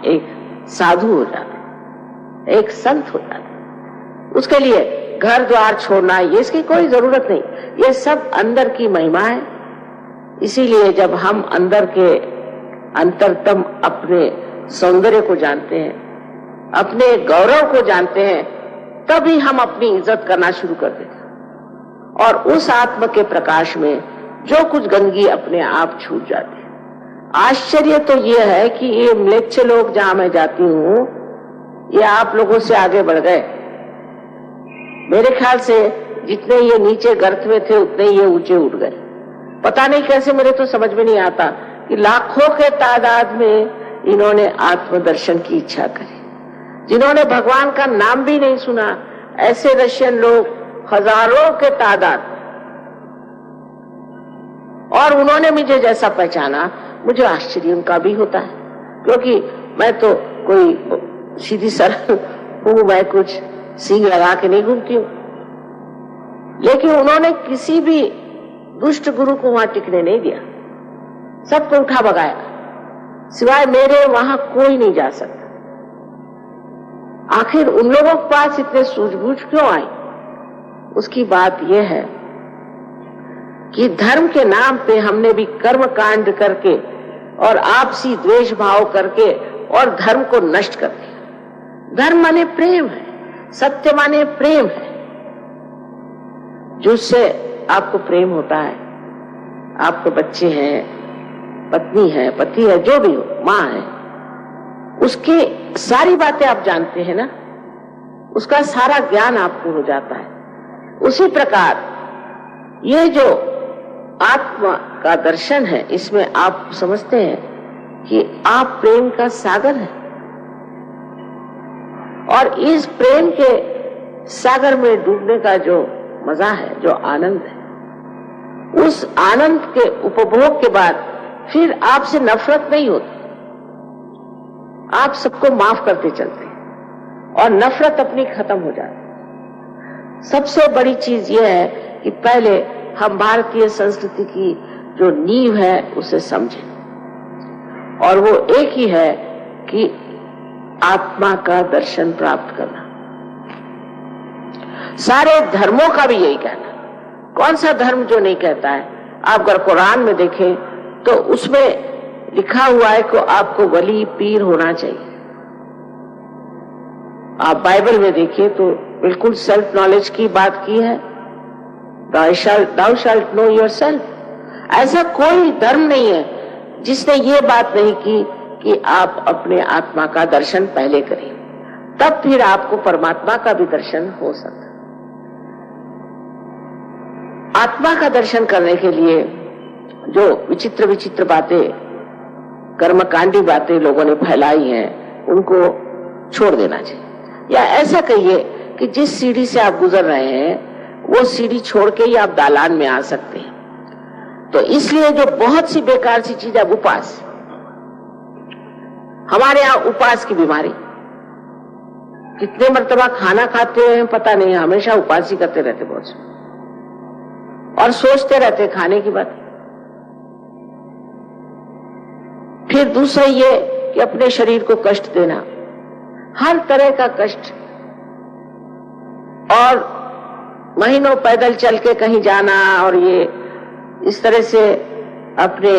एक साधु हो जाते, एक संत हो जाते। उसके लिए घर द्वार छोड़ना ये इसकी कोई जरूरत नहीं, ये सब अंदर की महिमा है। इसीलिए जब हम अंदर के अंतरतम अपने सौंदर्य को जानते हैं, अपने गौरव को जानते हैं, तभी हम अपनी इज्जत करना शुरू कर देते हैं। और उस आत्मा के प्रकाश में जो कुछ गंदगी अपने आप छूट जाती है। आश्चर्य तो ये है कि ये म्लेच्छ लोग जहां मैं जाती हूं, ये आप लोगों से आगे बढ़ गए। मेरे ख्याल से जितने ये नीचे गर्त में थे उतने ये ऊंचे उठ गए। पता नहीं कैसे, मेरे तो समझ में नहीं आता कि लाखों के तादाद में इन्होंने आत्मदर्शन की इच्छा करी। जिन्होंने भगवान का नाम भी नहीं सुना, ऐसे रशियन लोग हजारों के तादाद, और उन्होंने मुझे जैसा पहचाना, मुझे आश्चर्य उनका भी होता है, क्योंकि मैं तो कोई सीधी सरल हूं, मैं कुछ सींग लगा के नहीं घूमती हूं। लेकिन उन्होंने किसी भी दुष्ट गुरु को वहां टिकने नहीं दिया, सबको उठा भगाया। सिवाय मेरे वहां कोई नहीं जा सकता। आखिर उन लोगों के पास इतने सूझबूझ क्यों आई? उसकी बात यह है कि धर्म के नाम पे हमने भी कर्म कांड करके और आपसी द्वेष भाव करके और धर्म को नष्ट कर दिया। धर्म माने प्रेम है, सत्य माने प्रेम है। जिससे आपको प्रेम होता है, आपको बच्चे हैं, पत्नी है, पति है, जो भी हो, माँ है, उसकी सारी बातें आप जानते हैं ना, उसका सारा ज्ञान आपको हो जाता है। उसी प्रकार ये जो आत्मा का दर्शन है, इसमें आप समझते हैं कि आप प्रेम का सागर हैं, और इस प्रेम के सागर में डूबने का जो मजा है, जो आनंद है, उस आनंद के उपभोग के बाद फिर आपसे नफरत नहीं होती। आप सबको माफ करते चलते हैं और नफरत अपनी खत्म हो जाती। सबसे बड़ी चीज यह है कि पहले हम भारतीय संस्कृति की जो नींव है उसे समझें, और वो एक ही है कि आत्मा का दर्शन प्राप्त करना। सारे धर्मों का भी यही कहना। कौन सा धर्म जो नहीं कहता है? आप अगर कुरान में देखें तो उसमें लिखा हुआ है कि आपको वली पीर होना चाहिए। आप बाइबल में देखिए तो बिल्कुल सेल्फ नॉलेज की बात की है, thou shalt know yourself। ऐसा कोई धर्म नहीं है जिसने ये बात नहीं की कि आप अपने आत्मा का दर्शन पहले करें, तब फिर आपको परमात्मा का भी दर्शन हो सकता। आत्मा का दर्शन करने के लिए जो विचित्र विचित्र बातें, कर्मकांडी बातें लोगों ने फैलाई हैं, उनको छोड़ देना चाहिए। या ऐसा कहिए कि जिस सीढ़ी से आप गुजर रहे हैं वो सीढ़ी छोड़ के ही आप दालान में आ सकते हैं। तो इसलिए जो बहुत सी बेकार सी चीज है, उपास, हमारे यहाँ उपास की बीमारी, कितने मर्तबा खाना खाते हैं पता नहीं, हमेशा उपास ही करते रहते बहुत से, और सोचते रहते खाने की बात। फिर दूसरा ये कि अपने शरीर को कष्ट देना, हर तरह का कष्ट, और महीनों पैदल चल के कहीं जाना, और ये इस तरह से अपने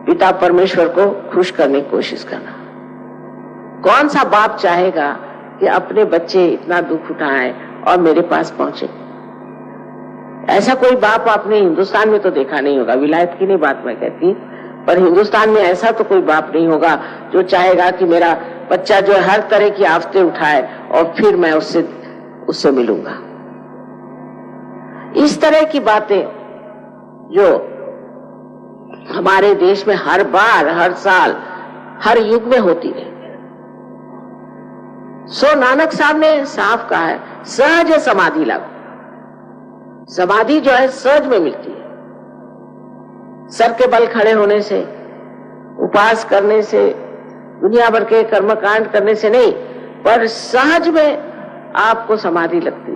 पिता परमेश्वर को खुश करने की कोशिश करना। कौन सा बाप चाहेगा कि अपने बच्चे इतना दुख उठाएं और मेरे पास पहुंचे? ऐसा कोई बाप आपने हिंदुस्तान में तो देखा नहीं होगा, विलायत की नहीं बात मैं कहती, पर हिंदुस्तान में ऐसा तो कोई बाप नहीं होगा जो चाहेगा कि मेरा बच्चा जो हर तरह की आफतें उठाए और फिर मैं उससे मिलूंगा। इस तरह की बातें जो हमारे देश में हर बार, हर साल, हर युग में होती है। सो नानक साहब ने साफ कहा है, सहज समाधि लागो। समाधि जो है सहज में मिलती है, सर के बल खड़े होने से, उपास करने से, दुनिया भर के कर्मकांड करने से नहीं, पर सहज में आपको समाधि लगती है।